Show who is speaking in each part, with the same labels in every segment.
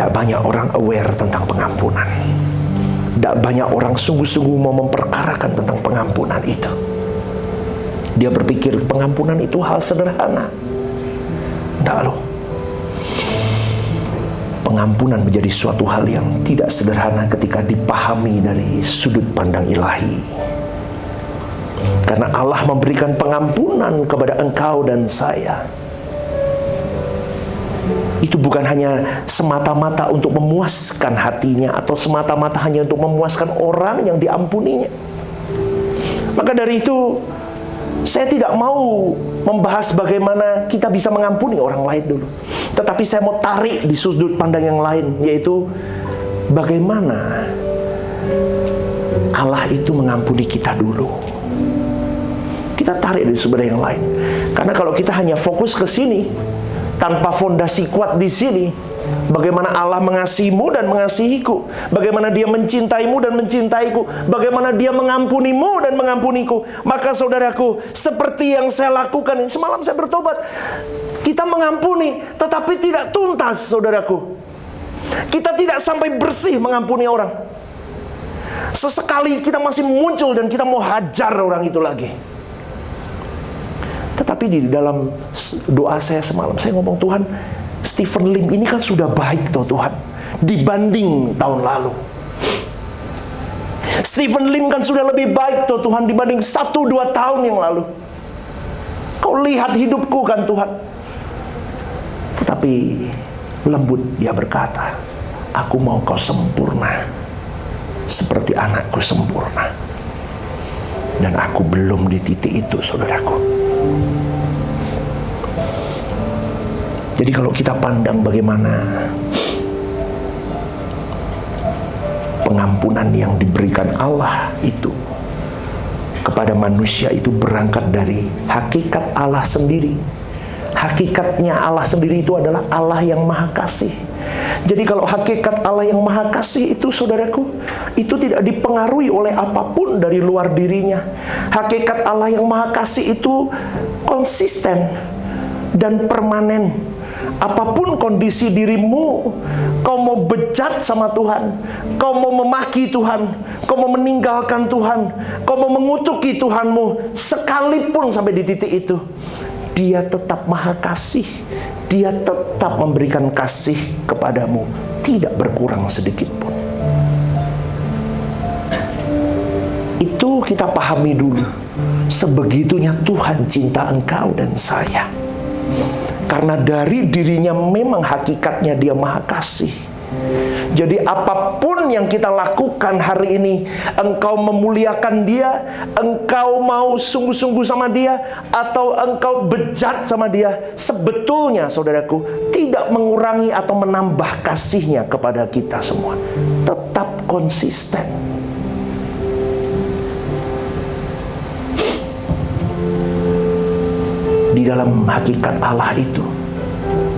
Speaker 1: Tidak banyak orang aware tentang pengampunan. Tidak banyak orang sungguh-sungguh mau memperkarakan tentang pengampunan itu. Dia berpikir pengampunan itu hal sederhana. Tidak loh. Pengampunan menjadi suatu hal yang tidak sederhana ketika dipahami dari sudut pandang ilahi. Karena Allah memberikan pengampunan kepada engkau dan saya. Itu bukan hanya semata-mata untuk memuaskan hatinya, atau semata-mata hanya untuk memuaskan orang yang diampuninya. Maka dari itu, saya tidak mau membahas bagaimana kita bisa mengampuni orang lain dulu. Tetapi saya mau tarik di sudut pandang yang lain, yaitu bagaimana Allah itu mengampuni kita dulu. Kita tarik dari sumber yang lain. Karena kalau kita hanya fokus ke sini, tanpa fondasi kuat di sini, bagaimana Allah mengasihimu dan mengasihiku, bagaimana Dia mencintaimu dan mencintaiku, bagaimana Dia mengampunimu dan mengampuniku, maka saudaraku, seperti yang saya lakukan ini, semalam saya bertobat. Kita mengampuni, tetapi tidak tuntas, saudaraku. Kita tidak sampai bersih mengampuni orang. Sesekali kita masih muncul dan kita mau hajar orang itu lagi. Tetapi di dalam doa saya semalam, saya ngomong, Tuhan, Stephen Lim ini kan sudah baik toh Tuhan, dibanding tahun lalu. Stephen Lim kan sudah lebih baik toh Tuhan, dibanding 1-2 tahun yang lalu. Kau lihat hidupku kan Tuhan. Tetapi lembut dia berkata, aku mau kau sempurna seperti anakku sempurna. Dan aku belum di titik itu, saudaraku. Jadi kalau kita pandang bagaimana pengampunan yang diberikan Allah itu kepada manusia itu berangkat dari hakikat Allah sendiri. Hakikatnya Allah sendiri itu adalah Allah yang Maha Kasih. Jadi kalau hakikat Allah yang Maha Kasih itu, saudaraku, itu tidak dipengaruhi oleh apapun dari luar dirinya. Hakikat Allah yang Maha Kasih itu konsisten dan permanen. Apapun kondisi dirimu, kau mau bejat sama Tuhan, kau mau memaki Tuhan, kau mau meninggalkan Tuhan, kau mau mengutuki Tuhanmu, sekalipun sampai di titik itu, Dia tetap Maha Kasih. Dia tetap memberikan kasih kepadamu, tidak berkurang sedikit pun. Itu kita pahami dulu. Sebegitunya Tuhan cinta engkau dan saya. Karena dari dirinya memang hakikatnya Dia Maha Kasih. Jadi apapun yang kita lakukan hari ini, engkau memuliakan Dia, engkau mau sungguh-sungguh sama Dia, atau engkau bejat sama Dia, sebetulnya saudaraku tidak mengurangi atau menambah kasih-Nya kepada kita semua. Tetap konsisten. Di dalam hakikat Allah itu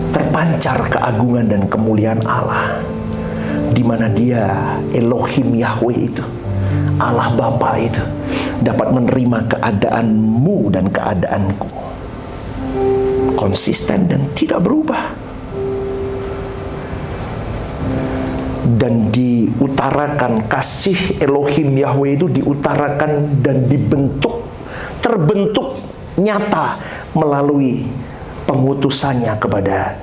Speaker 1: terpancar keagungan dan kemuliaan Allah, di mana Dia Elohim Yahweh itu, Allah Bapa itu, dapat menerima keadaanmu dan keadaanku, konsisten dan tidak berubah. Dan diutarakan kasih Elohim Yahweh itu, diutarakan dan dibentuk, terbentuk nyata melalui pengutusannya kepada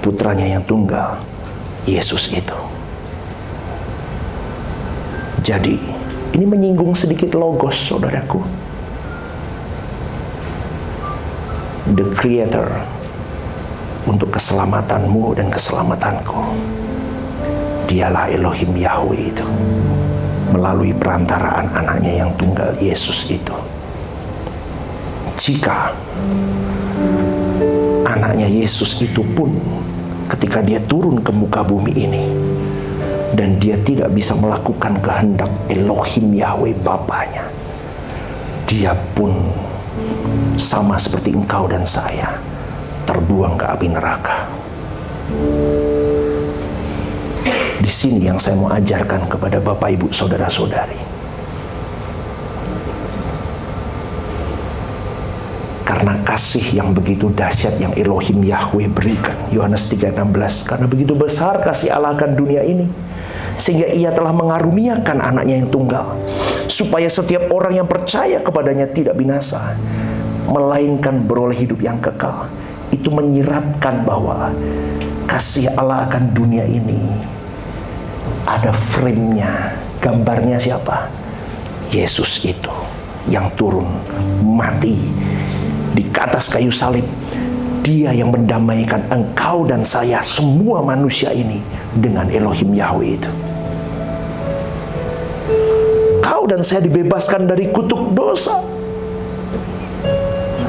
Speaker 1: putranya yang tunggal, Yesus itu. Jadi ini menyinggung sedikit logos, saudaraku. The Creator untuk keselamatanmu dan keselamatanku, Dialah Elohim Yahweh itu, melalui perantaraan anaknya yang tunggal, Yesus itu. Jika anaknya Yesus itu pun ketika Dia turun ke muka bumi ini, dan Dia tidak bisa melakukan kehendak Elohim Yahweh Bapanya, Dia pun sama seperti engkau dan saya, terbuang ke api neraka. Di sini yang saya mau ajarkan kepada Bapak Ibu Saudara-saudari. Karena kasih yang begitu dahsyat yang Elohim Yahweh berikan. Yohanes 3:16. Karena begitu besar kasih Allah akan dunia ini, sehingga ia telah mengaruniakan anaknya yang tunggal, supaya setiap orang yang percaya kepadanya tidak binasa, melainkan beroleh hidup yang kekal. Itu menyiratkan bahwa kasih Allah akan dunia ini ada frame-nya. Gambarnya siapa? Yesus itu yang turun mati di atas kayu salib. Dia yang mendamaikan engkau dan saya, semua manusia ini, dengan Elohim Yahweh itu. Kau dan saya dibebaskan dari kutuk dosa,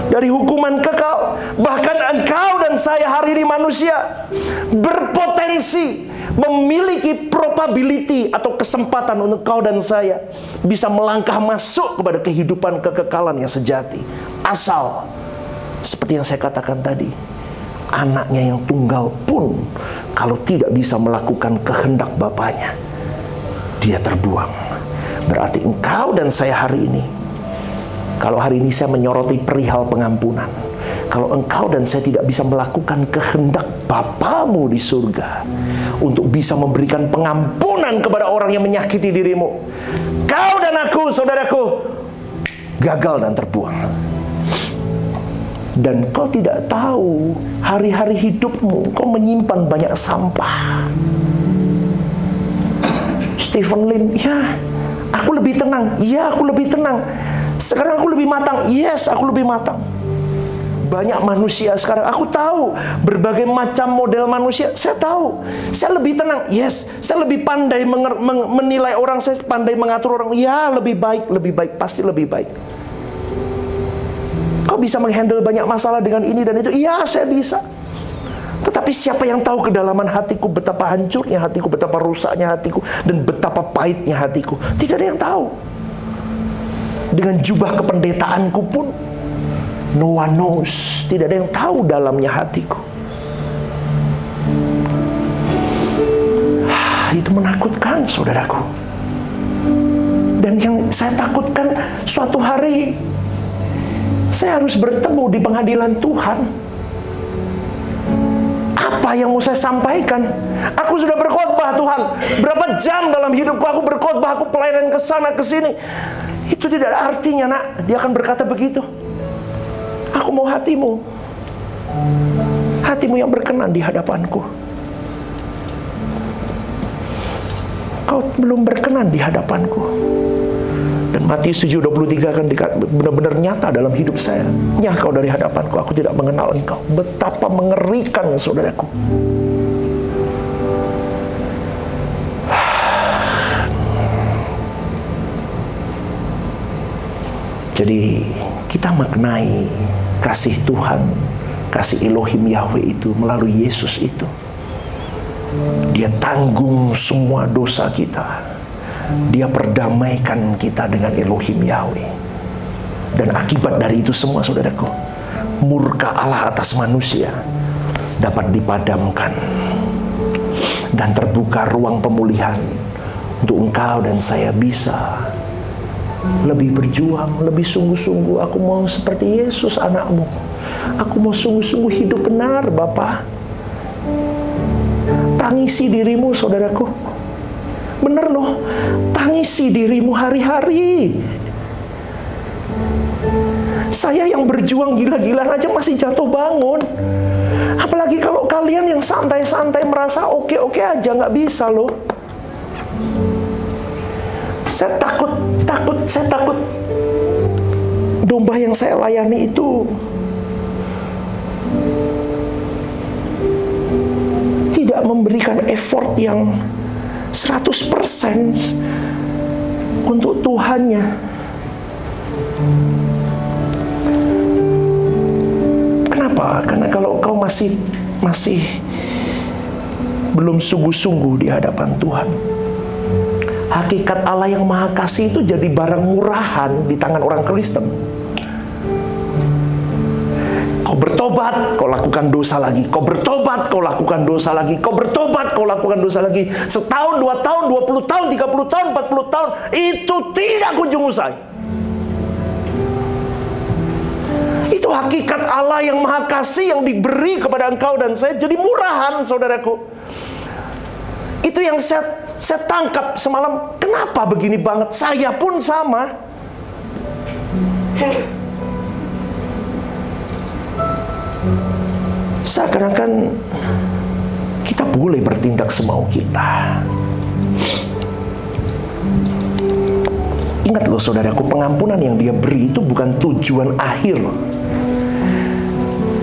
Speaker 1: dari hukuman kekal. Bahkan engkau dan saya hari ini manusia berpotensi, memiliki probability atau kesempatan untuk kau dan saya bisa melangkah masuk kepada kehidupan kekekalan yang sejati. Asal, seperti yang saya katakan tadi, anaknya yang tunggal pun kalau tidak bisa melakukan kehendak Bapaknya, dia terbuang. Berarti engkau dan saya hari ini, kalau hari ini saya menyoroti perihal pengampunan, kalau engkau dan saya tidak bisa melakukan kehendak Bapamu di surga untuk bisa memberikan pengampunan kepada orang yang menyakiti dirimu, kau dan aku, saudaraku, gagal dan terbuang. Dan kau tidak tahu, hari-hari hidupmu kau menyimpan banyak sampah. Stephen Lim, ya aku lebih tenang, ya aku lebih tenang. Sekarang aku lebih matang, yes aku lebih matang. Banyak manusia sekarang, aku tahu berbagai macam model manusia, saya tahu. Saya lebih tenang, yes. Saya lebih pandai menilai orang, saya pandai mengatur orang, ya lebih baik, pasti lebih baik. Kau bisa menghandle banyak masalah dengan ini dan itu, iya saya bisa. Tetapi siapa yang tahu kedalaman hatiku, betapa hancurnya hatiku, betapa rusaknya hatiku, dan betapa pahitnya hatiku? Tidak ada yang tahu. Dengan jubah kependetaanku pun, no one knows. Tidak ada yang tahu dalamnya hatiku. Itu menakutkan, saudaraku. Dan yang saya takutkan, suatu hari saya harus bertemu di pengadilan Tuhan. Apa yang mau saya sampaikan? Aku sudah berkhotbah, Tuhan. Berapa jam dalam hidupku aku berkhotbah, aku pelayanan ke sana ke sini. Itu tidak ada artinya, nak. Dia akan berkata begitu. Aku mau hatimu. Hatimu yang berkenan di hadapanku. Kau belum berkenan di hadapanku. Dan Matius 7:23 akan benar-benar nyata dalam hidup saya. Nyah kau dari hadapanku, aku tidak mengenal engkau. Betapa mengerikan, saudaraku. Jadi kita maknai kasih Tuhan, kasih Elohim Yahweh itu melalui Yesus itu. Dia tanggung semua dosa kita. Dia perdamaikan kita dengan Elohim Yahweh. Dan akibat dari itu semua, saudaraku, murka Allah atas manusia dapat dipadamkan. Dan terbuka ruang pemulihan untuk engkau dan saya bisa lebih berjuang, lebih sungguh-sungguh. Aku mau seperti Yesus anakmu. Aku mau sungguh-sungguh hidup benar, Bapa. Tangisi dirimu, saudaraku. Bener loh, tangisi dirimu hari-hari. Saya yang berjuang gila-gilaan aja masih jatuh bangun. Apalagi kalau kalian yang santai-santai merasa oke-oke aja, nggak bisa loh. Saya takut. Domba yang saya layani itu tidak memberikan effort yang 100% untuk Tuhannya. Kenapa? Karena kalau kau masih belum sungguh-sungguh di hadapan Tuhan, hakikat Allah yang Maha Kasih itu jadi barang murahan di tangan orang Kristen. Kau bertobat, kau lakukan dosa lagi. Kau bertobat, kau lakukan dosa lagi. Kau bertobat, kau lakukan dosa lagi. Setahun, 2 tahun, 20 tahun, 30 tahun, 40 tahun, itu tidak kunjung usai. Itu hakikat Allah yang maha kasih yang diberi kepada engkau dan saya. Jadi murahan, saudaraku. Itu yang saya tangkap semalam. Kenapa begini banget? Saya pun sama. Seakan-akan kita boleh bertindak semau kita. Ingat loh saudaraku, pengampunan yang dia beri itu bukan tujuan akhir,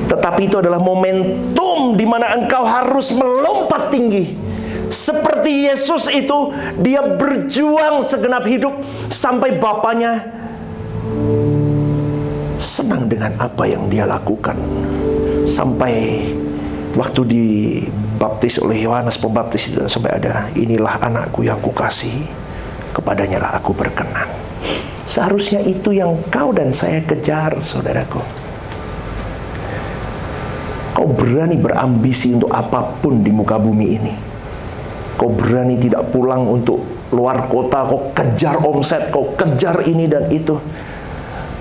Speaker 1: tetapi itu adalah momentum di mana engkau harus melompat tinggi. Seperti Yesus itu, dia berjuang segenap hidup sampai Bapaknya senang dengan apa yang dia lakukan. Sampai waktu dibaptis oleh Yohanes Pembaptis itu sampai ada, inilah anakku yang kukasihi, kepadanya lah aku berkenan. Seharusnya itu yang kau dan saya kejar, saudaraku. Kau berani berambisi untuk apapun di muka bumi ini. Kau berani tidak pulang untuk luar kota. Kau kejar omset, kau kejar ini dan itu.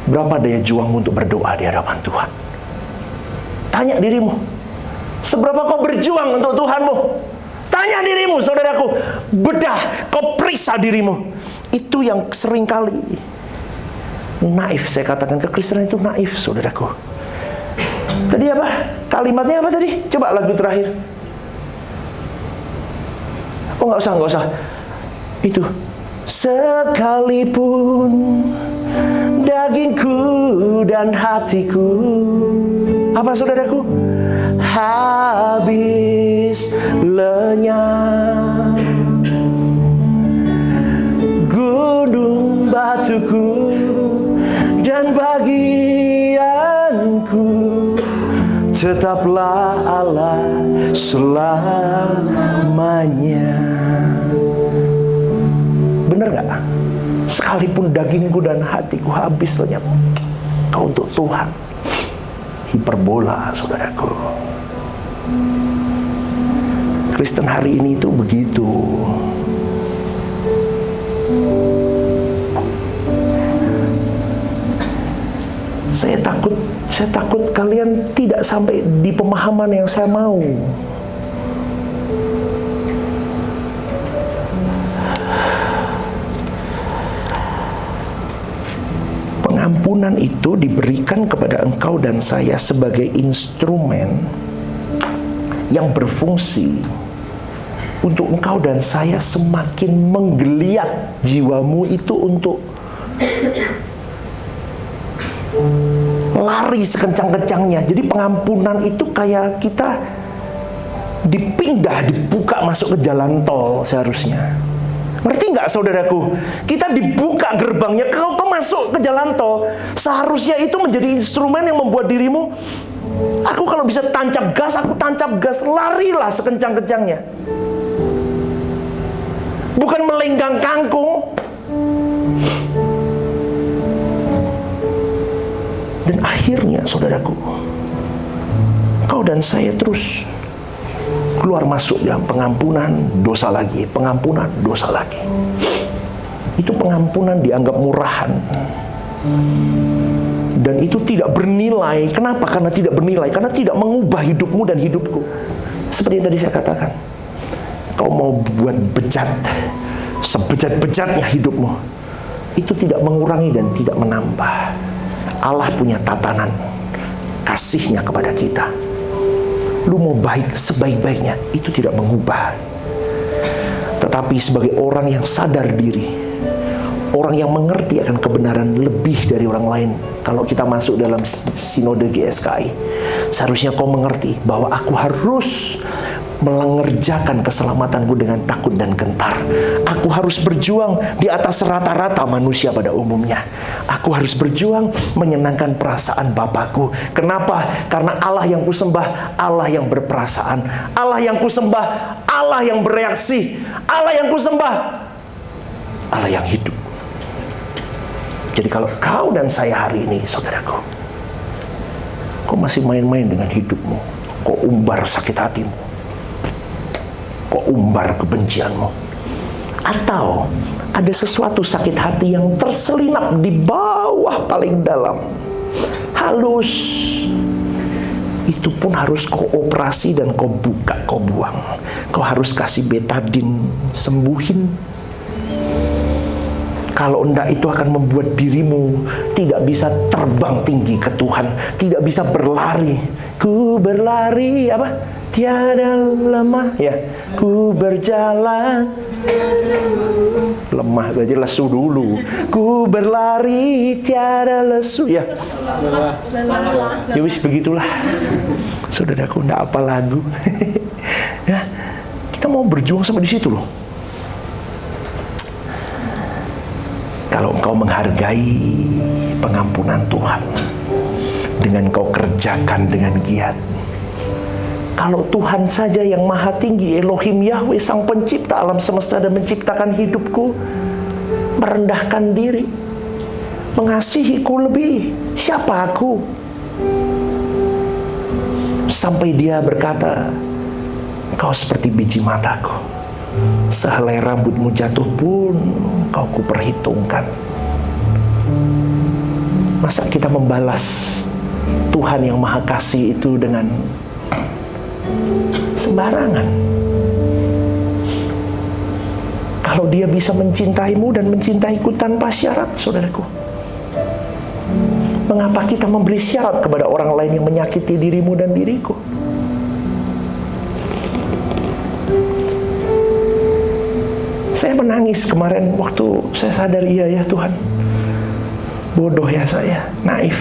Speaker 1: Berapa daya juangmu untuk berdoa di hadapan Tuhan? Tanya dirimu, seberapa kau berjuang untuk Tuhanmu? Tanya dirimu, saudaraku. Bedah, kau periksa dirimu. Itu yang seringkali naif. Saya katakan kekristenan itu naif, saudaraku. Tadi apa? Kalimatnya apa tadi? Coba lagu terakhir. Oh, nggak usah. Itu, sekalipun dagingku dan hatiku, apa saudaraku? Habis lenyap, gunung batuku dan bagianku tetaplah Allah selamanya. Benar gak? Sekalipun dagingku dan hatiku habis lenyap, kau untuk Tuhan. Hiperbola, saudaraku. Kristen hari ini itu begitu. Saya takut kalian tidak sampai di pemahaman yang saya mau. Pengampunan itu diberikan kepada engkau dan saya sebagai instrumen yang berfungsi untuk engkau dan saya semakin menggeliat jiwamu itu untuk lari sekencang-kencangnya. Jadi pengampunan itu kayak kita dibuka masuk ke jalan tol seharusnya. Ngerti nggak saudaraku? Kita dibuka gerbangnya, kau masuk ke jalan tol. Seharusnya itu menjadi instrumen yang membuat dirimu, aku kalau bisa tancap gas, aku tancap gas. Larilah sekencang-kencangnya. Bukan melenggang kangkung. Dan akhirnya saudaraku, kau dan saya terus keluar masuk dalam pengampunan dosa lagi, pengampunan dosa lagi. Itu pengampunan dianggap murahan. Dan itu tidak bernilai. Kenapa? Karena tidak bernilai. Karena tidak mengubah hidupmu dan hidupku. Seperti yang tadi saya katakan, kau mau buat bejat, sebejat-bejatnya hidupmu, itu tidak mengurangi dan tidak menambah. Allah punya tatanan kasihnya kepada kita. Lu mau baik sebaik-baiknya, itu tidak mengubah. Tetapi sebagai orang yang sadar diri, orang yang mengerti akan kebenaran lebih dari orang lain, kalau kita masuk dalam sinode GSKI, seharusnya kau mengerti bahwa aku harus mengerjakan keselamatanku dengan takut dan gentar. Aku harus berjuang di atas rata-rata manusia pada umumnya. Aku harus berjuang menyenangkan perasaan Bapakku. Kenapa? Karena Allah yang kusembah, Allah yang berperasaan. Allah yang kusembah, Allah yang bereaksi. Allah yang kusembah, Allah yang hidup. Jadi kalau kau dan saya hari ini, saudaraku, kau masih main-main dengan hidupmu, kau umbar sakit hatimu, kau umbar kebencianmu, atau ada sesuatu sakit hati yang terselinap di bawah paling dalam halus. Itu pun harus kau operasi dan kau buka, kau buang. Kau harus kasih betadin, sembuhin. Kalau enggak, itu akan membuat dirimu tidak bisa terbang tinggi ke Tuhan, tidak bisa berlari. Ku berlari apa? Tiada lemah, ya. Ku berjalan. Lemah berarti lesu dulu. Ku berlari tiada lesu, ya. Ya wis begitulah. Saudaraku, enggak apa lagu. Ya. Kita mau berjuang sampai di situ loh. Kalau engkau menghargai pengampunan Tuhan dengan kau kerjakan dengan giat. Kalau Tuhan saja yang maha tinggi, Elohim Yahweh, sang pencipta alam semesta dan menciptakan hidupku, merendahkan diri, mengasihiku lebih, siapa aku? Sampai dia berkata, engkau seperti biji mataku, sehelai rambutmu jatuh pun kau kuperhitungkan. Masa kita membalas Tuhan yang maha kasih itu dengan sembarangan? Kalau dia bisa mencintaimu dan mencintaiku tanpa syarat, saudaraku, mengapa kita memberi syarat kepada orang lain yang menyakiti dirimu dan diriku? Saya menangis kemarin waktu saya sadar, iya ya Tuhan, bodoh ya saya, naif.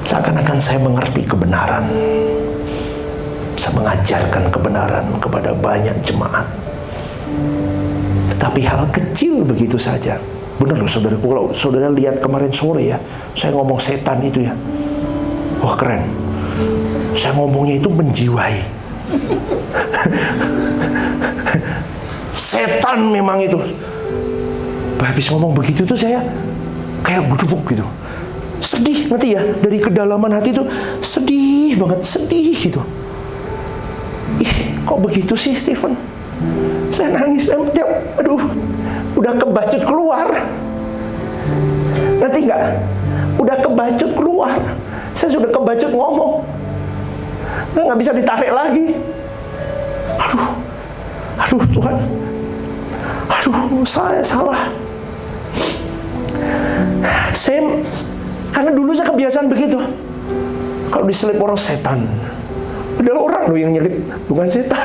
Speaker 1: Seakan-akan saya mengerti kebenaran, saya mengajarkan kebenaran kepada banyak jemaat, tetapi hal kecil begitu saja. Benar loh saudaraku, kalau saudara lihat kemarin sore ya, saya ngomong setan itu ya, wah keren. Saya ngomongnya itu menjiwai. Setan memang itu. Habis ngomong begitu tuh saya kayak gedubuk gitu. Sedih nanti ya, dari kedalaman hati tuh sedih banget, sedih gitu. Ih, kok begitu sih Stephen? Saya nangis, aduh, udah kebacut keluar. Nanti nggak? Udah kebacut keluar. Saya sudah kebacut ngomong. Nggak bisa ditarik lagi. Aduh Tuhan, aduh saya salah. Karena dulu saya kebiasaan begitu. Kalau diselip orang setan, padahal orang loh yang nyelip, bukan setan.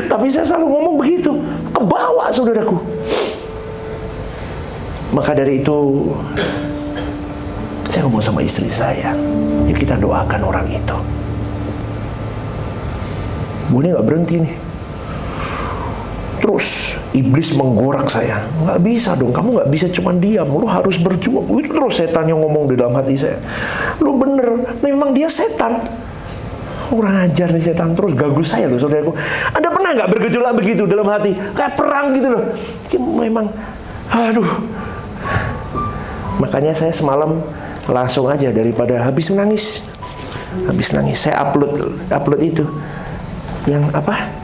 Speaker 1: Tapi saya selalu ngomong begitu, kebawa saudaraku. Maka dari itu saya ngomong sama istri saya, ya kita doakan orang itu. Bu ini gak berhenti nih. Terus iblis menggorak saya, nggak bisa dong, kamu nggak bisa cuma diam, lu harus berjuang. Itu terus setan yang ngomong di dalam hati saya. Lu bener, memang dia setan. Kurang ajar nih setan, terus ganggu saya loh saudaraku. Anda pernah nggak bergejolak begitu dalam hati, kayak perang gitu loh? Memang, aduh. Makanya saya semalam langsung aja, daripada habis nangis, saya upload itu, yang apa?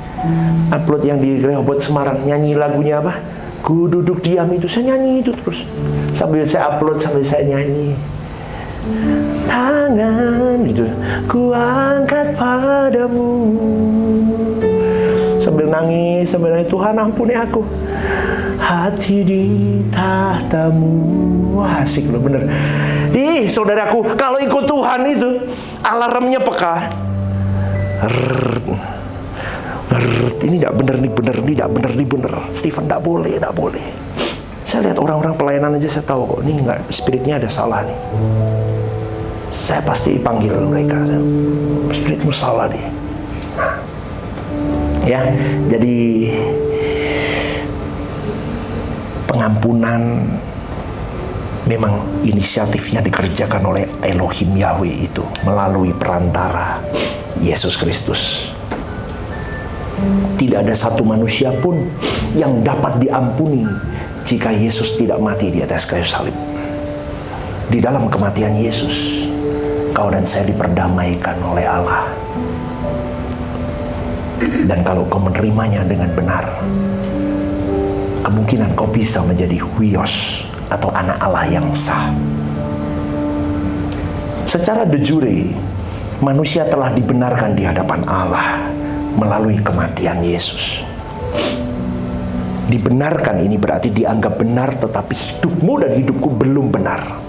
Speaker 1: Upload yang di Rehoboth Semarang, nyanyi lagunya apa? Ku duduk diam itu, saya nyanyi itu terus. Sambil saya upload, sambil saya nyanyi. Tangan gitu, ku angkat padamu. Sambil nangis, Tuhan ampuni aku. Hati di tahtamu. Wah asik loh bener. Ih saudaraku, kalau ikut Tuhan itu alarmnya peka. Ini tidak benar, ini benar, ini tidak benar, ini benar. Stephen tidak boleh. Saya lihat orang-orang pelayanan aja saya tahu kok, ini enggak, spiritnya ada salah nih. Saya pasti panggil mereka, spiritmu salah nih. Nah, ya, jadi pengampunan memang inisiatifnya dikerjakan oleh Elohim Yahweh itu melalui perantara Yesus Kristus. Tidak ada satu manusia pun yang dapat diampuni jika Yesus tidak mati di atas kayu salib. Di dalam kematian Yesus, kau dan saya diperdamaikan oleh Allah. Dan kalau kau menerimanya dengan benar, kemungkinan kau bisa menjadi huios, atau anak Allah yang sah. Secara de jure, manusia telah dibenarkan di hadapan Allah melalui kematian Yesus. Dibenarkan ini berarti dianggap benar, tetapi hidupmu dan hidupku belum benar.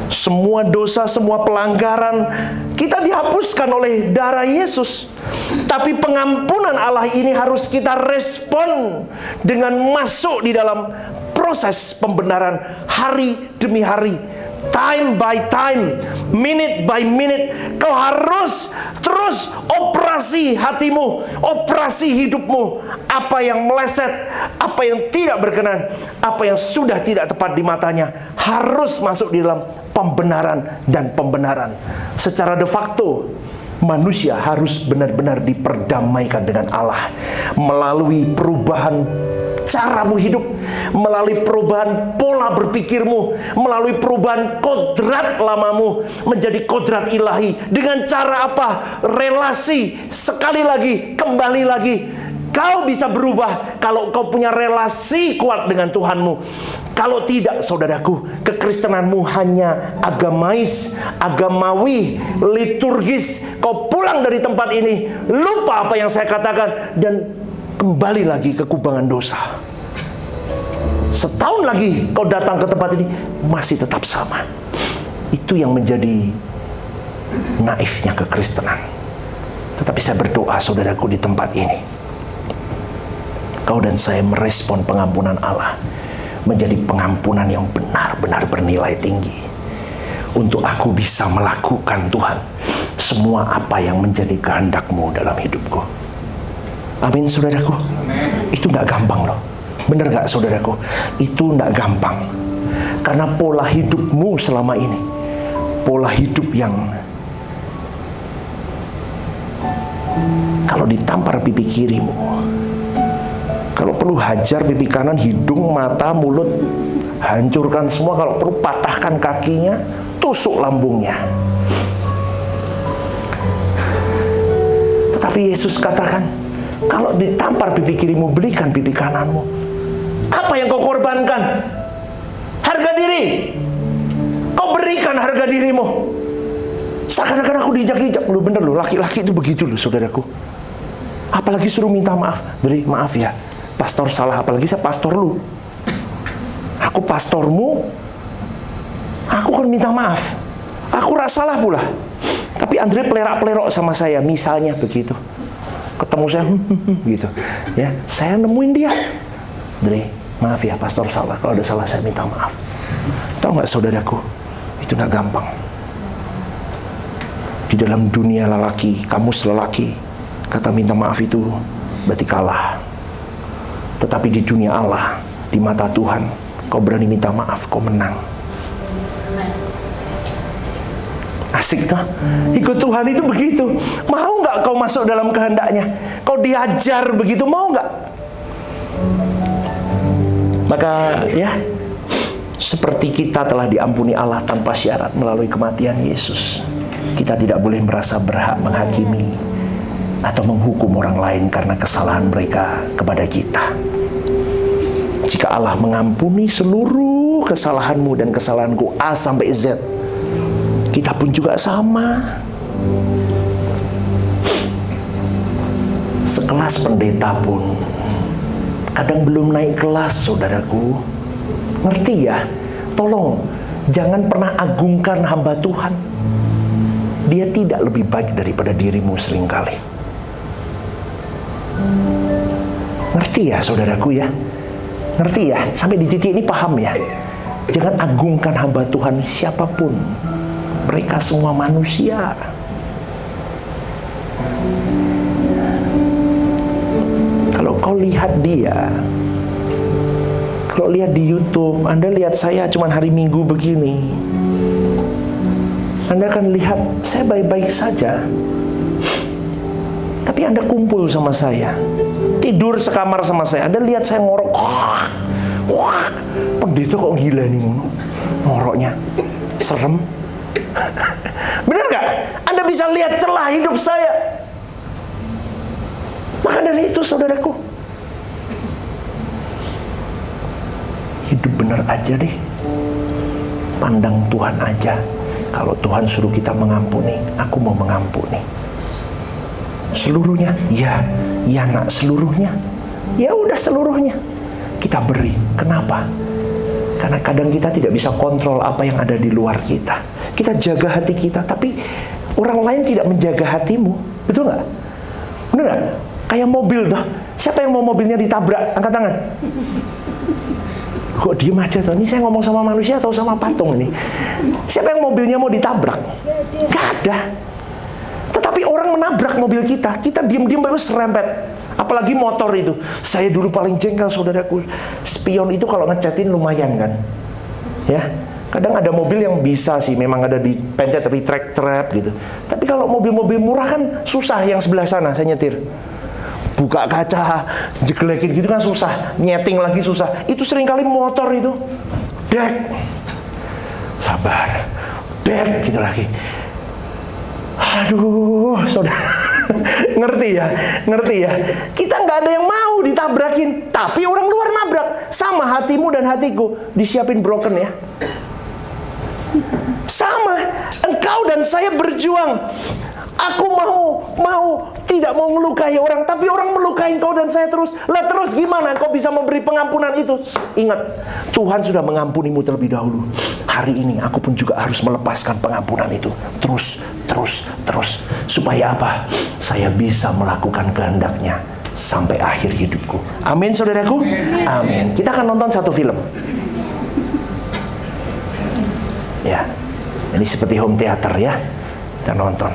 Speaker 1: Semua dosa, semua pelanggaran kita dihapuskan oleh darah Yesus. Tapi pengampunan Allah ini harus kita respon dengan masuk di dalam proses pembenaran hari demi hari, time by time, minute by minute. Kau harus terus operasi hatimu, operasi hidupmu. Apa yang meleset, apa yang tidak berkenan, apa yang sudah tidak tepat di matanya, harus masuk di dalam pembenaran dan pembenaran. Secara de facto, manusia harus benar-benar diperdamaikan dengan Allah melalui perubahan caramu hidup, melalui perubahan pola berpikirmu, melalui perubahan kodrat lamamu menjadi kodrat ilahi. Dengan cara apa? Relasi. Sekali lagi, kembali lagi, kau bisa berubah kalau kau punya relasi kuat dengan Tuhanmu. Kalau tidak, saudaraku, kekristenanmu hanya agamais, agamawi, liturgis. Kau pulang dari tempat ini, lupa apa yang saya katakan, dan kembali lagi ke kubangan dosa. Setahun lagi kau datang ke tempat ini, masih tetap sama. Itu yang menjadi naifnya kekristenan. Tetapi saya berdoa, saudaraku, di tempat ini, kau dan saya merespon pengampunan Allah menjadi pengampunan yang benar-benar bernilai tinggi. Untuk aku bisa melakukan, Tuhan, semua apa yang menjadi kehendak-Mu dalam hidupku. Amin, saudaraku. Itu gak gampang loh. Bener gak, saudaraku? Itu gak gampang. Karena pola hidupmu selama ini, pola hidup yang kalau ditampar pipi kirimu, kalau perlu hajar pipi kanan, hidung, mata, mulut, hancurkan semua. Kalau perlu patahkan kakinya, tusuk lambungnya. Tetapi Yesus katakan, kalau ditampar pipi kirimu, belikan pipi kananmu. Apa yang kau korbankan? Harga diri. Kau berikan harga dirimu. Seakan-akan aku dijak-dijak. Lu bener loh, laki-laki itu begitu loh, saudaraku. Apalagi suruh minta maaf. Beri maaf ya, pastor salah. Apalagi saya pastor lu, aku pastormu, aku kan minta maaf. Aku rasa salah pula. Tapi Andre pelerak-pelerok sama saya, misalnya begitu. Ketemu saya, gitu. Ya, saya nemuin dia. Andre, maaf ya, pastor salah. Kalau ada salah saya minta maaf. Tahu nggak, saudaraku, itu nggak gampang. Di dalam dunia lelaki, kamus lelaki, kata minta maaf itu berarti kalah. Tetapi di dunia Allah, di mata Tuhan, kau berani minta maaf, kau menang. Asik kan? Ikut Tuhan itu begitu. Mau nggak kau masuk dalam kehendaknya? Kau diajar begitu, mau nggak? Maka ya, seperti kita telah diampuni Allah tanpa syarat melalui kematian Yesus, kita tidak boleh merasa berhak menghakimi atau menghukum orang lain karena kesalahan mereka kepada kita. Jika Allah mengampuni seluruh kesalahanmu dan kesalahanku A sampai Z, kita pun juga sama. Sekelas pendeta pun kadang belum naik kelas, saudaraku. Ngerti ya? Tolong, jangan pernah agungkan hamba Tuhan. Dia tidak lebih baik daripada dirimu seringkali. Ngerti ya, saudaraku ya? Ngerti ya? Sampai di titik ini paham ya? Jangan agungkan hamba Tuhan siapapun. Mereka semua manusia. Kalau kau lihat dia, kalau lihat di YouTube, Anda lihat saya cuman hari Minggu begini, Anda akan lihat saya baik-baik saja. Tapi Anda kumpul sama saya, tidur sekamar sama saya, Anda lihat saya ngorok. Wah, pendeta kok gila nih ngoroknya, serem. Benar gak? Anda bisa lihat celah hidup saya. Maka dari itu, saudaraku, hidup benar aja deh. Pandang Tuhan aja. Kalau Tuhan suruh kita mengampuni, aku mau mengampuni. Seluruhnya, ya nak, seluruhnya. Ya udah seluruhnya kita beri. Kenapa? Karena kadang kita tidak bisa kontrol apa yang ada di luar kita. Kita jaga hati kita, tapi orang lain tidak menjaga hatimu. Betul nggak? Bener nggak? Kayak mobil tuh. Siapa yang mau mobilnya ditabrak? Angkat tangan. Kok diem aja tuh? Ini saya ngomong sama manusia atau sama patung ini? Siapa yang mobilnya mau ditabrak? Gak ada. Tetapi orang menabrak mobil kita, kita diem-diem baru serempet. Apalagi motor itu. Saya dulu paling jengkel, saudaraku. Spion itu kalau ngecatin lumayan kan? Ya. Kadang ada mobil yang bisa sih, memang ada di pencet retract trap gitu. Tapi kalau mobil-mobil murah kan susah, yang sebelah sana saya nyetir. Buka kaca, jeglekin gitu kan susah, nyeting lagi susah. Itu seringkali motor itu, dek, sabar, dek, gitu lagi. Aduh, saudara, ngerti ya. Kita nggak ada yang mau ditabrakin, tapi orang luar nabrak. Sama hatimu dan hatiku, disiapin broken ya. Sama, engkau dan saya berjuang. Aku tidak mau melukai orang, tapi orang melukai engkau dan saya terus. Lah terus gimana engkau bisa memberi pengampunan itu? Ingat, Tuhan sudah mengampunimu terlebih dahulu. Hari ini aku pun juga harus melepaskan pengampunan itu. Terus. Supaya apa? Saya bisa melakukan kehendak-Nya sampai akhir hidupku. Amin, saudaraku. Amin. Kita akan nonton satu film. Ya, ini seperti home theater ya. Kita nonton.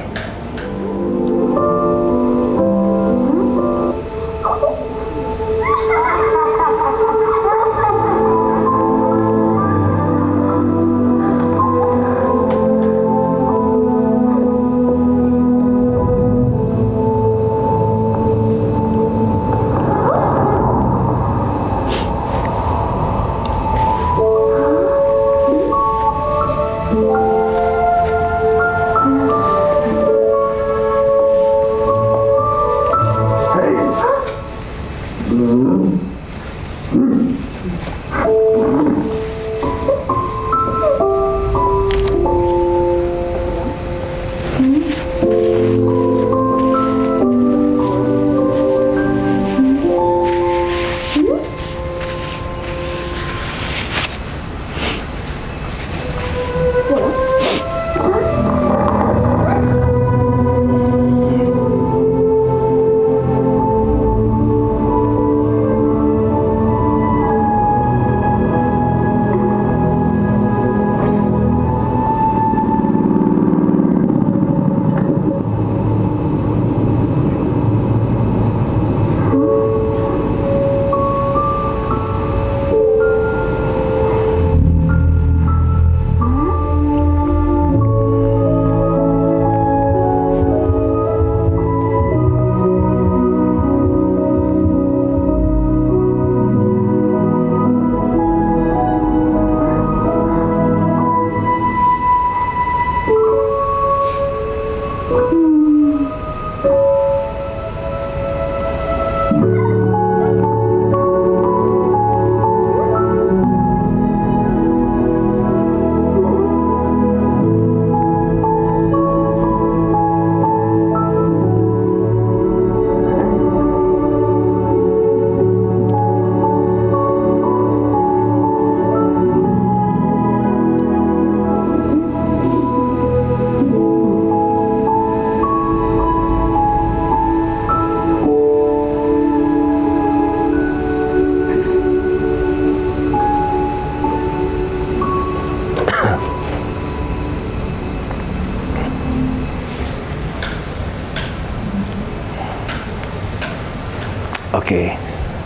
Speaker 1: Oke,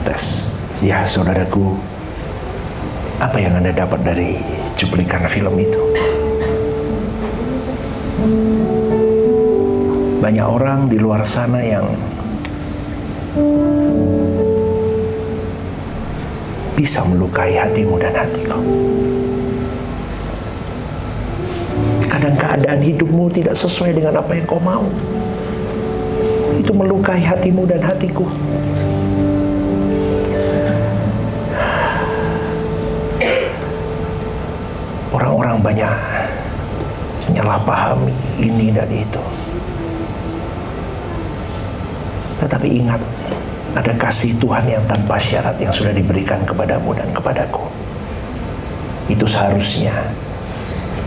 Speaker 1: tes. Ya, saudaraku, apa yang Anda dapat dari cuplikan film itu? Banyak orang di luar sana yang bisa melukai hatimu dan hatiku. Kadang keadaan hidupmu tidak sesuai dengan apa yang kau mau. Itu melukai hatimu dan hatiku. banyak menyalahpahami ini dan itu. Tetapi ingat, ada kasih Tuhan yang tanpa syarat yang sudah diberikan kepadamu dan kepadaku. Itu seharusnya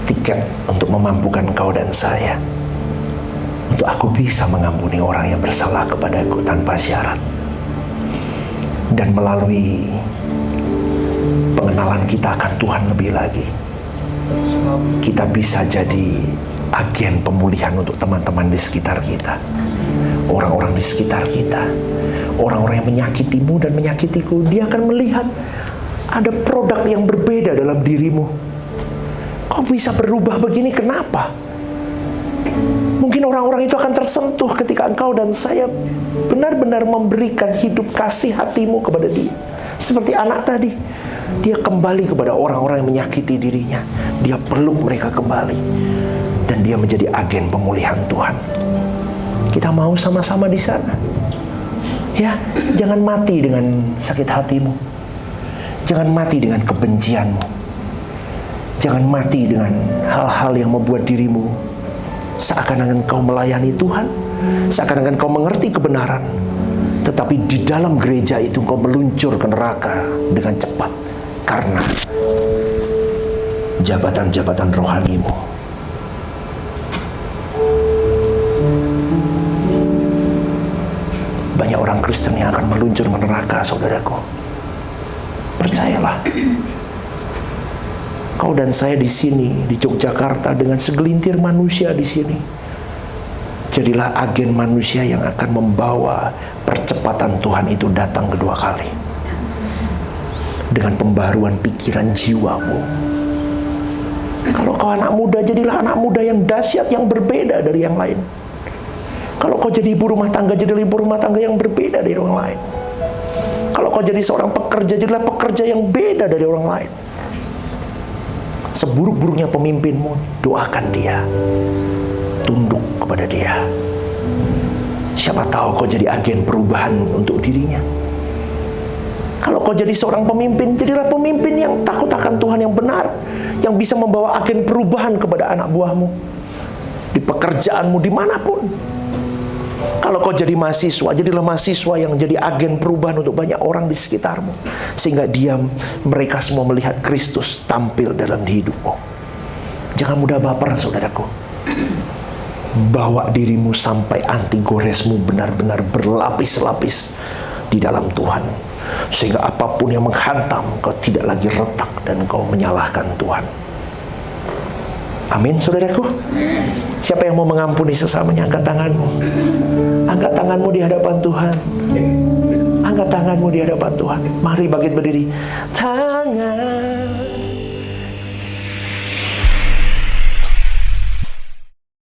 Speaker 1: tiket untuk memampukan kau dan saya, untuk aku bisa mengampuni orang yang bersalah kepadaku tanpa syarat. Dan melalui pengenalan kita akan Tuhan lebih lagi, kita bisa jadi agen pemulihan untuk teman-teman di sekitar kita, orang-orang di sekitar kita, orang-orang yang menyakitimu dan menyakitiku. Dia akan melihat ada produk yang berbeda dalam dirimu. Kok bisa berubah begini? Kenapa? Mungkin orang-orang itu akan tersentuh ketika engkau dan saya benar-benar memberikan hidup kasih hatimu kepada dia. Seperti anak tadi, dia kembali kepada orang-orang yang menyakiti dirinya. Dia peluk mereka kembali, dan dia menjadi agen pemulihan Tuhan. Kita mau sama-sama di sana. Ya, jangan mati dengan sakit hatimu. Jangan mati dengan kebencianmu. Jangan mati dengan hal-hal yang membuat dirimu seakan-akan kau melayani Tuhan, seakan-akan kau mengerti kebenaran, tetapi di dalam gereja itu kau meluncur ke neraka dengan cepat karena jabatan-jabatan rohanimu. Banyak orang Kristen yang akan meluncur ke neraka, saudaraku. Percayalah. Kau dan saya di sini, di Yogyakarta, dengan segelintir manusia di sini, jadilah agen manusia yang akan membawa percepatan Tuhan itu datang kedua kali. Dengan pembaruan pikiran jiwamu. Kalau kau anak muda, jadilah anak muda yang dahsyat, yang berbeda dari yang lain. Kalau kau jadi ibu rumah tangga, jadilah ibu rumah tangga yang berbeda dari orang lain. Kalau kau jadi seorang pekerja, jadilah pekerja yang beda dari orang lain. Seburuk-buruknya pemimpinmu, doakan dia, tunduk kepada dia. Siapa tahu kau jadi agen perubahan untuk dirinya. Kalau kau jadi seorang pemimpin, jadilah pemimpin yang takut akan Tuhan, yang benar, yang bisa membawa agen perubahan kepada anak buahmu, di pekerjaanmu, dimanapun. Kalau kau jadi mahasiswa, jadilah mahasiswa yang jadi agen perubahan untuk banyak orang di sekitarmu, sehingga mereka semua melihat Kristus tampil dalam hidupmu. Jangan mudah baper, saudaraku. Bawa dirimu sampai anti goresmu benar-benar berlapis-lapis di dalam Tuhan, sehingga apapun yang menghantam, kau tidak lagi retak dan kau menyalahkan Tuhan. Amin, saudaraku. Siapa yang mau mengampuni sesamanya, angkat tanganmu. Angkat tanganmu di hadapan Tuhan. Angkat tanganmu di hadapan Tuhan. Mari bangkit berdiri. Tangan